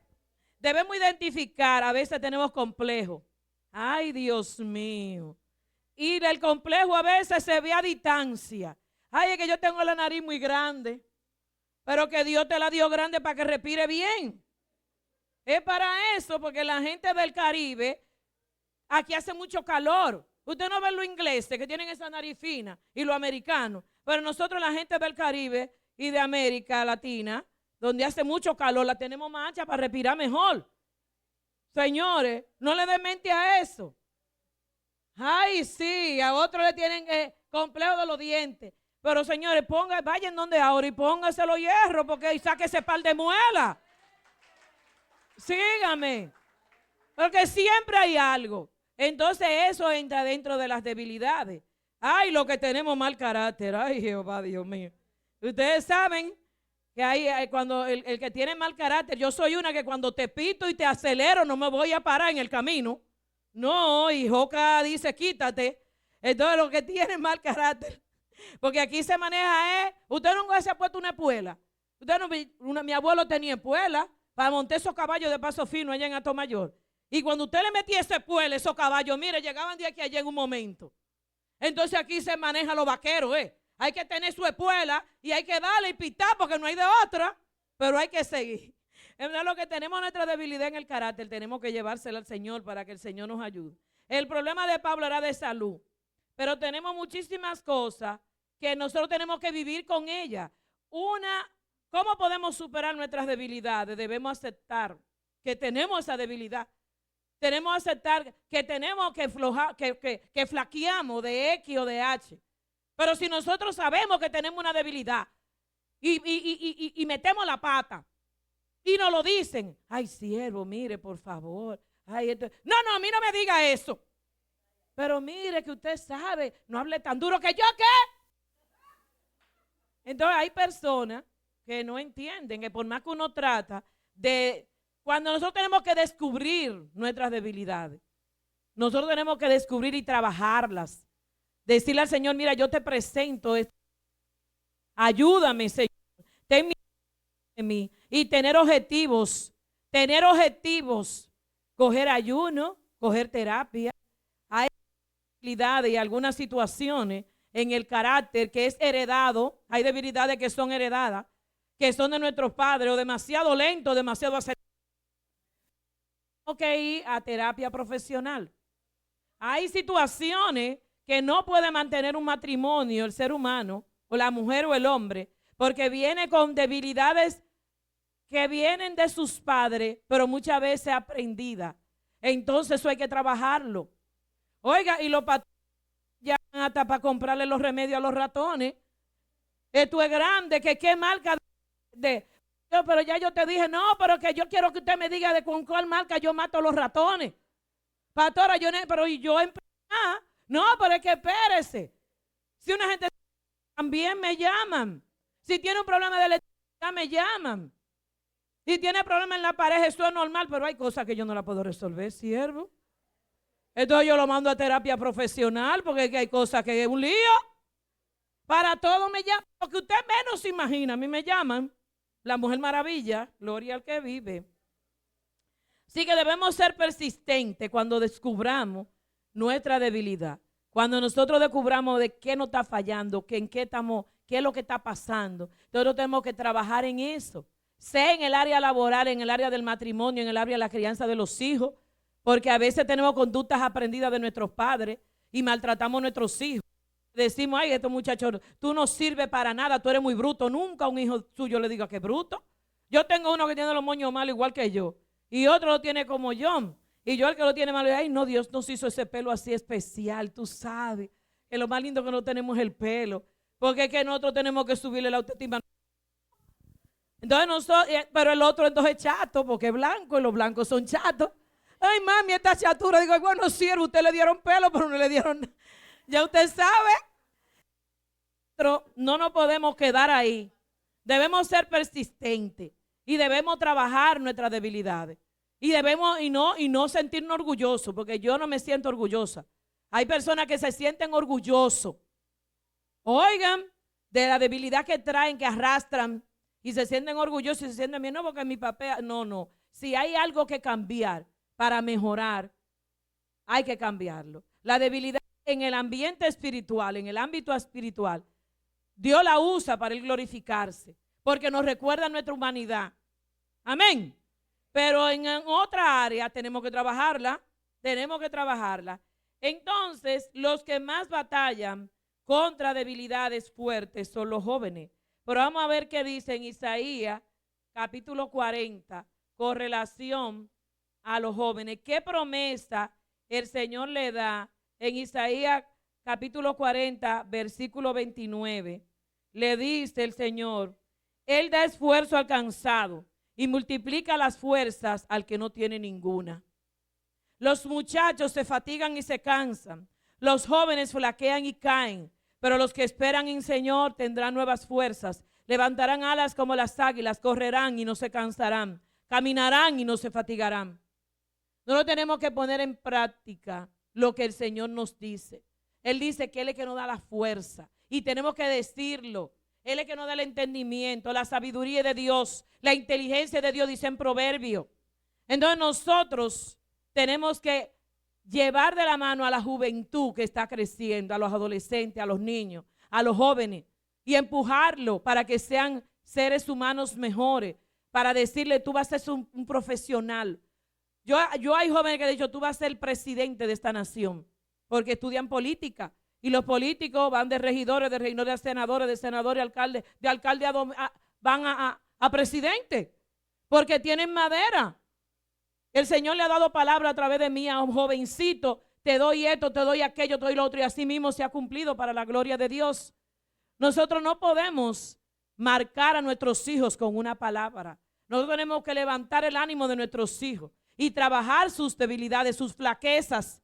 Speaker 2: Debemos identificar, a veces tenemos complejo. Ay, Dios mío. Y el complejo a veces se ve a distancia. Ay, es que yo tengo la nariz muy grande. Pero que Dios te la dio grande para que respire bien. Es para eso, porque la gente del Caribe, aquí hace mucho calor. Usted no ve los ingleses que tienen esa nariz fina y los americanos. Pero nosotros, la gente del Caribe y de América Latina, donde hace mucho calor, la tenemos más ancha para respirar mejor. Señores, no le den mente a eso. Ay, sí, a otros le tienen complejo de los dientes. Pero señores, vayan donde ahora y pónganse los hierros porque saque ese par de muelas. Sígame. Porque siempre hay algo. Entonces eso entra dentro de las debilidades. Ay, lo que tenemos mal carácter. Ay, Jehová, Dios mío. Ustedes saben que hay cuando el que tiene mal carácter, yo soy una que cuando te pito y te acelero no me voy a parar en el camino. No, y Joca dice quítate. Entonces lo que tiene mal carácter. Porque aquí se maneja usted nunca se ha puesto una espuela. Mi abuelo tenía espuela para montar esos caballos de paso fino allá en Atomayor. Y cuando usted le metía ese espuela, esos caballos, mire, llegaban de aquí a allá en un momento. Entonces aquí se maneja los vaqueros, Hay que tener su espuela y hay que darle y pitar porque no hay de otra, pero hay que seguir. Es verdad, lo que tenemos nuestra debilidad en el carácter, tenemos que llevársela al Señor para que el Señor nos ayude. El problema de Pablo era de salud, pero tenemos muchísimas cosas que nosotros tenemos que vivir con ellas. ¿Cómo podemos superar nuestras debilidades? Debemos aceptar que tenemos esa debilidad. Tenemos que aceptar que tenemos que flaqueamos de X o de H. Pero si nosotros sabemos que tenemos una debilidad y metemos la pata y nos lo dicen, ay, siervo, mire, por favor. Ay, no, a mí no me diga eso. Pero mire que usted sabe, no hable tan duro que yo, ¿qué? Entonces hay personas que no entienden que por más que uno trata de... Cuando nosotros tenemos que descubrir nuestras debilidades, nosotros tenemos que descubrir y trabajarlas. Decirle al Señor, mira, yo te presento esto. Ayúdame, Señor. Ten misericordia de mí. Y tener objetivos. Coger ayuno, coger terapia. Hay debilidades y algunas situaciones en el carácter que es heredado. Hay debilidades que son heredadas, que son de nuestros padres, o demasiado lento, demasiado acelerado. Tenemos que ir a terapia profesional. Hay situaciones que no puede mantener un matrimonio, el ser humano, o la mujer o el hombre, porque viene con debilidades que vienen de sus padres, pero muchas veces aprendidas. Entonces eso hay que trabajarlo. Oiga, y los patrones ya hasta para comprarle los remedios a los ratones. Esto es grande, que qué marca pero ya yo te dije, no, pero que yo quiero que usted me diga de con cuál marca yo mato a los ratones. Pastora, pero y yo no, pero es que espérese. Si una gente también me llaman. Si tiene un problema de electricidad, me llaman. Si tiene problema en la pareja, eso es normal, pero hay cosas que yo no la puedo resolver, siervo. Entonces yo lo mando a terapia profesional, porque hay cosas que es un lío. Para todo me llaman, porque usted menos se imagina. A mí me llaman la Mujer Maravilla, gloria al que vive. Así que debemos ser persistentes cuando descubramos nuestra debilidad. Cuando nosotros descubramos de qué nos está fallando, que en qué estamos, qué es lo que está pasando. Nosotros tenemos que trabajar en eso. Sea en el área laboral, en el área del matrimonio, en el área de la crianza de los hijos. Porque a veces tenemos conductas aprendidas de nuestros padres y maltratamos a nuestros hijos. Decimos, ay, estos muchachos, tú no sirves para nada, tú eres muy bruto. Nunca a un hijo suyo le diga que es bruto. Yo tengo uno que tiene los moños malos igual que yo. Y otro lo tiene como yo. Y yo el que lo tiene malo, ay, no, Dios nos hizo ese pelo así especial, tú sabes. Que lo más lindo que no tenemos es el pelo. Porque es que nosotros tenemos que subirle la autoestima. Entonces nosotros, pero el otro entonces es chato, porque es blanco y los blancos son chatos. Ay, mami, esta chatura. Digo, bueno, siervo, usted le dieron pelo, pero no le dieron. Ya usted sabe. Pero no nos podemos quedar ahí. Debemos ser persistentes y debemos trabajar nuestras debilidades. Y debemos, y no sentirnos orgullosos, porque yo no me siento orgullosa. Hay personas que se sienten orgullosos. Oigan, de la debilidad que traen, que arrastran, y se sienten orgullosos y se sienten bien, no, porque mi papá, no. Si hay algo que cambiar para mejorar, hay que cambiarlo. La debilidad en el ambiente espiritual, en el ámbito espiritual, Dios la usa para él glorificarse, porque nos recuerda nuestra humanidad. Amén. Pero en otra área tenemos que trabajarla. Entonces, los que más batallan contra debilidades fuertes son los jóvenes. Pero vamos a ver qué dice en Isaías, capítulo 40, con relación a los jóvenes. ¿Qué promesa el Señor le da en Isaías capítulo 40, versículo 29? Le dice el Señor, Él da esfuerzo al cansado y multiplica las fuerzas al que no tiene ninguna. Los muchachos se fatigan y se cansan. Los jóvenes flaquean y caen. Pero los que esperan en el Señor tendrán nuevas fuerzas. Levantarán alas como las águilas, correrán y no se cansarán. Caminarán y no se fatigarán. Nosotros tenemos que poner en práctica lo que el Señor nos dice. Él dice que Él es que nos da la fuerza. Y tenemos que decirlo. Él es que nos da el entendimiento, la sabiduría de Dios, la inteligencia de Dios, dice en Proverbio. Entonces nosotros tenemos que llevar de la mano a la juventud que está creciendo, a los adolescentes, a los niños, a los jóvenes, y empujarlo para que sean seres humanos mejores, para decirle, tú vas a ser un profesional. Yo hay jóvenes que han dicho, tú vas a ser el presidente de esta nación, porque estudian política. Y los políticos van de regidores, a senadores, de senadores a alcaldes, de alcalde van a presidente, porque tienen madera. El Señor le ha dado palabra a través de mí a un jovencito, te doy esto, te doy aquello, te doy lo otro, y así mismo se ha cumplido para la gloria de Dios. Nosotros no podemos marcar a nuestros hijos con una palabra. Nosotros tenemos que levantar el ánimo de nuestros hijos y trabajar sus debilidades, sus flaquezas,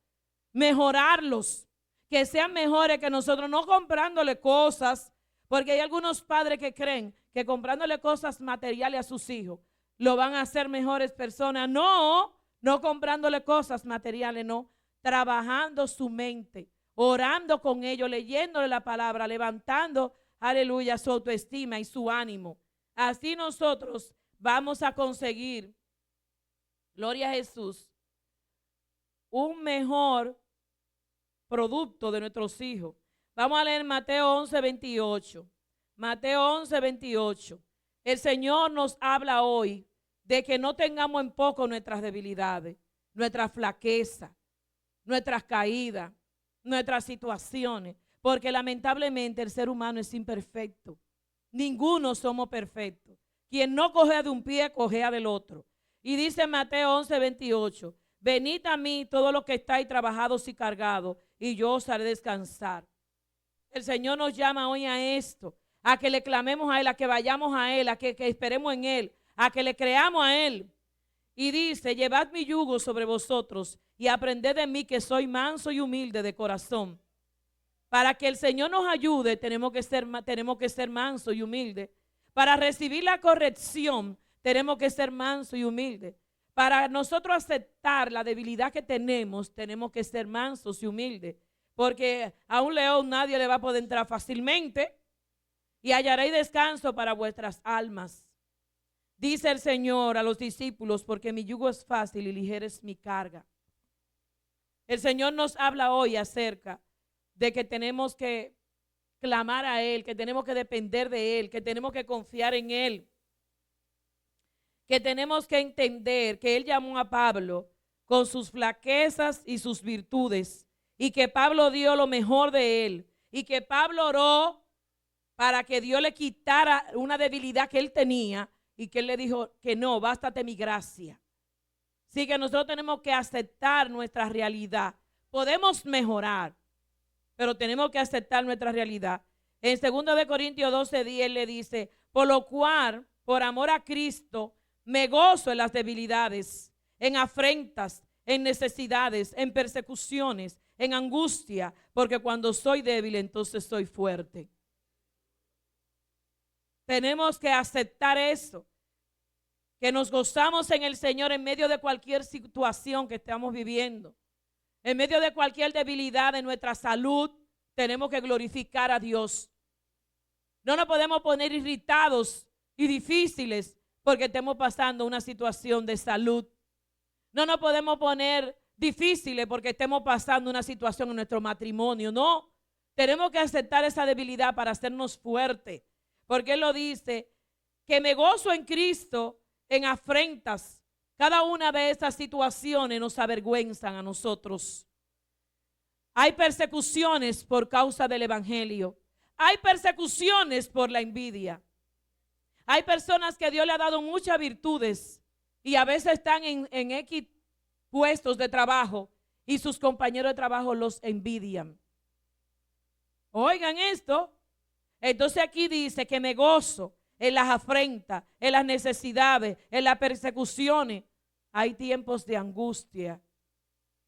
Speaker 2: mejorarlos. Que sean mejores que nosotros, no comprándole cosas, porque hay algunos padres que creen que comprándole cosas materiales a sus hijos lo van a hacer mejores personas. No comprándole cosas materiales, no. Trabajando su mente, orando con ellos, leyéndole la palabra, levantando, aleluya, su autoestima y su ánimo. Así nosotros vamos a conseguir, gloria a Jesús, un mejor producto de nuestros hijos. Vamos a leer Mateo 11, 28. Mateo 11, 28. El Señor nos habla hoy de que no tengamos en poco nuestras debilidades, nuestra flaqueza, nuestras caídas, nuestras situaciones, porque lamentablemente el ser humano es imperfecto. Ninguno somos perfectos. Quien no cojea de un pie, cojea del otro. Y dice Mateo 11, 28. Venid a mí todos los que estáis trabajados y cargados, y yo os haré descansar. El Señor nos llama hoy a esto, a que le clamemos a Él, a que vayamos a Él, a que esperemos en Él, a que le creamos a Él. Y dice, llevad mi yugo sobre vosotros y aprended de mí que soy manso y humilde de corazón. Para que el Señor nos ayude, tenemos que ser manso y humilde. Para recibir la corrección, tenemos que ser manso y humilde. Para nosotros aceptar la debilidad que tenemos que ser mansos y humildes. Porque a un león nadie le va a poder entrar fácilmente. Y hallaréis descanso para vuestras almas. Dice el Señor a los discípulos, porque mi yugo es fácil y ligera es mi carga. El Señor nos habla hoy acerca de que tenemos que clamar a Él, que tenemos que depender de Él, que tenemos que confiar en Él, que tenemos que entender que Él llamó a Pablo con sus flaquezas y sus virtudes, y que Pablo dio lo mejor de él, y que Pablo oró para que Dios le quitara una debilidad que él tenía, y que él le dijo que no, bástate mi gracia. Así que nosotros tenemos que aceptar nuestra realidad. Podemos mejorar, pero tenemos que aceptar nuestra realidad. En 2 Corintios 12:10 le dice, por lo cual, por amor a Cristo, me gozo en las debilidades, en afrentas, en necesidades, en persecuciones, en angustia, porque cuando soy débil, entonces soy fuerte. Tenemos que aceptar eso, que nos gozamos en el Señor en medio de cualquier situación que estamos viviendo. En medio de cualquier debilidad de nuestra salud, tenemos que glorificar a Dios. No nos podemos poner irritados y difíciles porque estemos pasando una situación de salud. No nos podemos poner difíciles porque estemos pasando una situación en nuestro matrimonio. No, tenemos que aceptar esa debilidad para hacernos fuertes. Porque Él lo dice, que me gozo en Cristo en afrentas. Cada una de esas situaciones nos avergüenzan a nosotros. Hay persecuciones por causa del evangelio. Hay persecuciones por la envidia. Hay personas que Dios le ha dado muchas virtudes y a veces están en X puestos de trabajo y sus compañeros de trabajo los envidian. Oigan esto. Entonces aquí dice que me gozo en las afrentas, en las necesidades, en las persecuciones. Hay tiempos de angustia,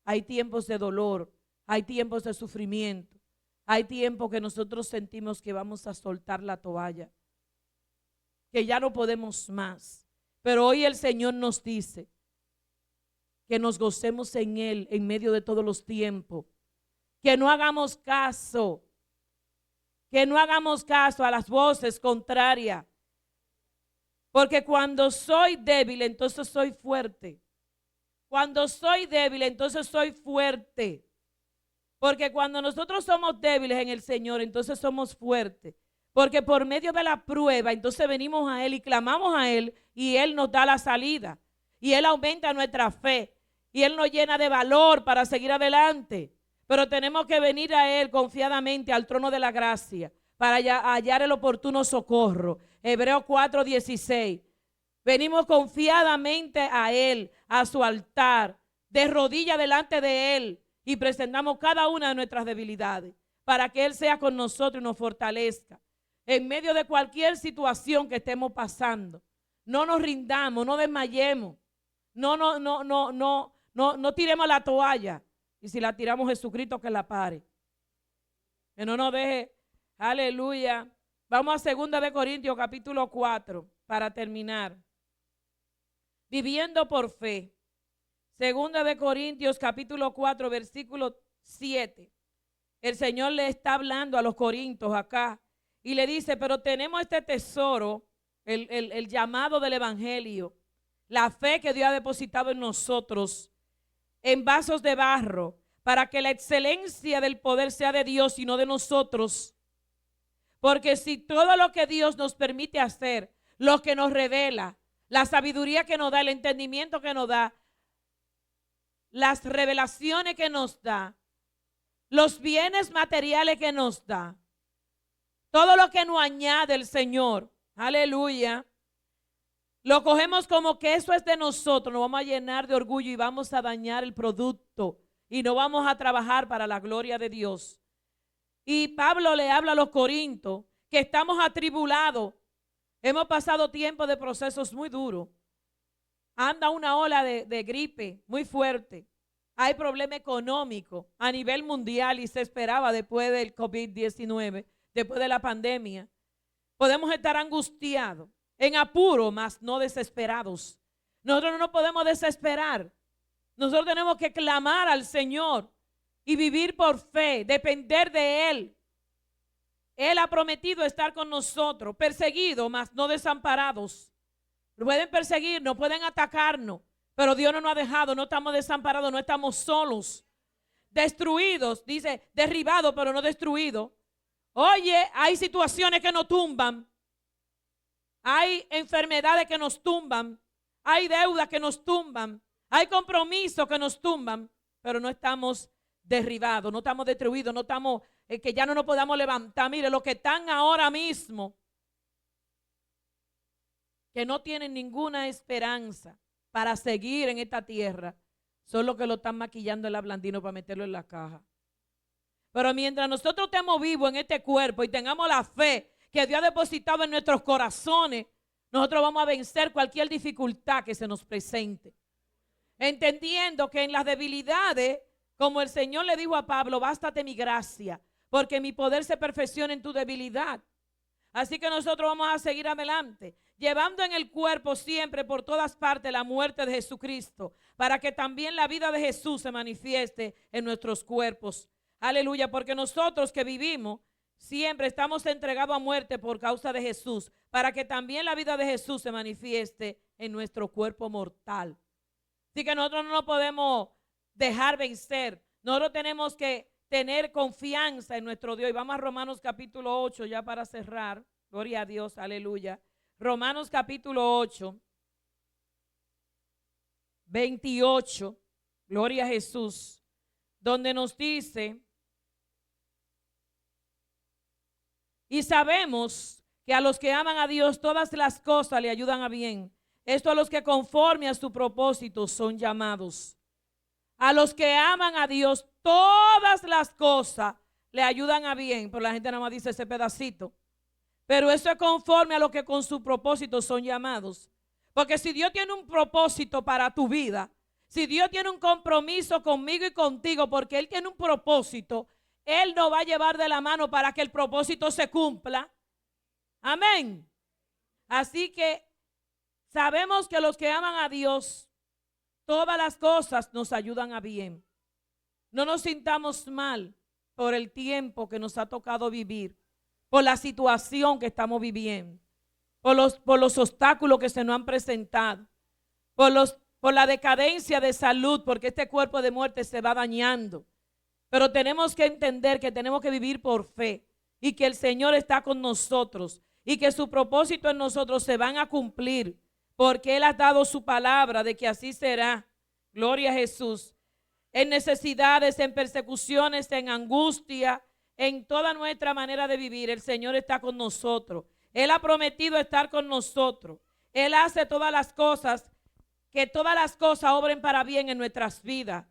Speaker 2: hay tiempos de dolor, hay tiempos de sufrimiento, hay tiempos que nosotros sentimos que vamos a soltar la toalla, que ya no podemos más. Pero hoy el Señor nos dice que nos gocemos en Él en medio de todos los tiempos, que no hagamos caso, a las voces contrarias. Porque cuando soy débil, entonces soy fuerte. Cuando soy débil, entonces soy fuerte. Porque cuando nosotros somos débiles en el Señor, entonces somos fuertes. Porque por medio de la prueba, entonces venimos a Él y clamamos a Él y Él nos da la salida. Y Él aumenta nuestra fe. Y Él nos llena de valor para seguir adelante. Pero tenemos que venir a Él confiadamente al trono de la gracia para hallar el oportuno socorro. Hebreos 4:16. Venimos confiadamente a Él, a su altar, de rodillas delante de Él y presentamos cada una de nuestras debilidades para que Él sea con nosotros y nos fortalezca. En medio de cualquier situación que estemos pasando, no nos rindamos, no desmayemos, no tiremos la toalla. Y si la tiramos, Jesucristo que la pare. Que no nos deje, aleluya. Vamos a 2 Corintios capítulo 4 para terminar. Viviendo por fe. 2 Corintios capítulo 4 versículo 7. El Señor le está hablando a los corintios acá y le dice, pero tenemos este tesoro, el llamado del evangelio, la fe que Dios ha depositado en nosotros, en vasos de barro, para que la excelencia del poder sea de Dios y no de nosotros. Porque si todo lo que Dios nos permite hacer, lo que nos revela, la sabiduría que nos da, el entendimiento que nos da, las revelaciones que nos da, los bienes materiales que nos da, todo lo que nos añade el Señor, aleluya, lo cogemos como que eso es de nosotros, nos vamos a llenar de orgullo y vamos a dañar el producto y no vamos a trabajar para la gloria de Dios. Y Pablo le habla a los corintios que estamos atribulados. Hemos pasado tiempo de procesos muy duros. Anda una ola de gripe muy fuerte. Hay problema económico a nivel mundial y se esperaba después del COVID-19, después de la pandemia. Podemos estar angustiados, en apuro, mas no desesperados. Nosotros no nos podemos desesperar. Nosotros tenemos que clamar al Señor y vivir por fe, depender de Él. Él ha prometido estar con nosotros, perseguidos, mas no desamparados. Pueden perseguirnos, pueden atacarnos, pero Dios no nos ha dejado, no estamos desamparados, no estamos solos. Destruidos, dice, derribados, pero no destruidos. Oye, hay situaciones que nos tumban. Hay enfermedades que nos tumban. Hay deudas que nos tumban. Hay compromisos que nos tumban, pero no estamos derribados, no estamos destruidos, no estamos, que ya no nos podamos levantar. Mire, los que están ahora mismo, que no tienen ninguna esperanza para seguir en esta tierra, son los que lo están maquillando el blandino para meterlo en la caja. Pero mientras nosotros estemos vivos en este cuerpo y tengamos la fe que Dios ha depositado en nuestros corazones, nosotros vamos a vencer cualquier dificultad que se nos presente. Entendiendo que en las debilidades, como el Señor le dijo a Pablo, bástate mi gracia, porque mi poder se perfecciona en tu debilidad. Así que nosotros vamos a seguir adelante, llevando en el cuerpo siempre por todas partes la muerte de Jesucristo, para que también la vida de Jesús se manifieste en nuestros cuerpos. Aleluya, porque nosotros que vivimos siempre estamos entregados a muerte por causa de Jesús, para que también la vida de Jesús se manifieste en nuestro cuerpo mortal. Así que nosotros no nos podemos dejar vencer. Nosotros tenemos que tener confianza en nuestro Dios. Y vamos a Romanos capítulo 8 ya para cerrar. Gloria a Dios, aleluya. Romanos capítulo 8, 28, gloria a Jesús, donde nos dice, y sabemos que a los que aman a Dios todas las cosas le ayudan a bien. Esto a los que conforme a su propósito son llamados. A los que aman a Dios todas las cosas le ayudan a bien. Pero la gente nada más dice ese pedacito. Pero eso es conforme a lo que con su propósito son llamados. Porque si Dios tiene un propósito para tu vida, si Dios tiene un compromiso conmigo y contigo, porque Él tiene un propósito, Él nos va a llevar de la mano para que el propósito se cumpla. Amén. Así que sabemos que los que aman a Dios, todas las cosas nos ayudan a bien. No nos sintamos mal por el tiempo que nos ha tocado vivir, por la situación que estamos viviendo, por los obstáculos que se nos han presentado, por la decadencia de salud, porque este cuerpo de muerte se va dañando. Pero tenemos que entender que tenemos que vivir por fe y que el Señor está con nosotros y que su propósito en nosotros se van a cumplir, porque Él ha dado su palabra de que así será. Gloria a Jesús. En necesidades, en persecuciones, en angustia, en toda nuestra manera de vivir, el Señor está con nosotros. Él ha prometido estar con nosotros. Él hace todas las cosas, que todas las cosas obren para bien en nuestras vidas.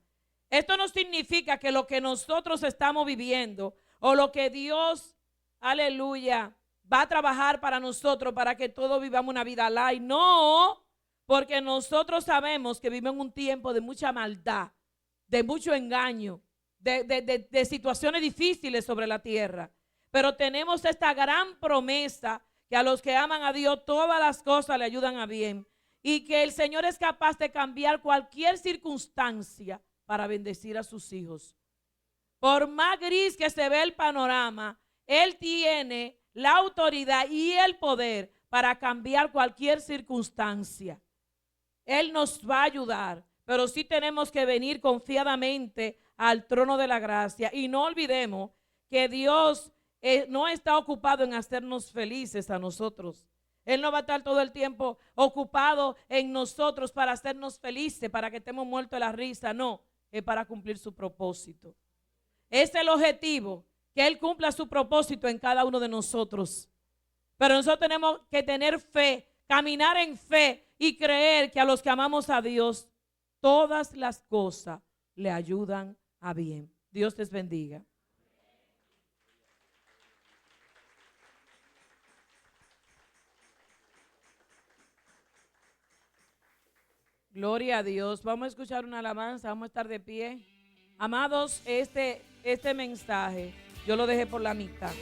Speaker 2: Esto no significa que lo que nosotros estamos viviendo o lo que Dios, aleluya, va a trabajar para nosotros para que todos vivamos una vida light. No, porque nosotros sabemos que vivimos en un tiempo de mucha maldad, de mucho engaño, de situaciones difíciles sobre la tierra. Pero tenemos esta gran promesa que a los que aman a Dios todas las cosas le ayudan a bien. Y que el Señor es capaz de cambiar cualquier circunstancia para bendecir a sus hijos. Por más gris que se ve el panorama, Él tiene la autoridad y el poder para cambiar cualquier circunstancia. Él nos va a ayudar, pero sí tenemos que venir confiadamente al trono de la gracia. Y no olvidemos que Dios no está ocupado en hacernos felices a nosotros. Él no va a estar todo el tiempo ocupado en nosotros para hacernos felices, para que estemos muertos de la risa. No, es para cumplir su propósito. Es el objetivo, que Él cumpla su propósito en cada uno de nosotros. Pero nosotros tenemos que tener fe, caminar en fe y creer que a los que amamos a Dios, todas las cosas le ayudan a bien. Dios les bendiga. Gloria a Dios. Vamos a escuchar una alabanza, vamos a estar de pie. Amados, este mensaje yo lo dejé por la mitad.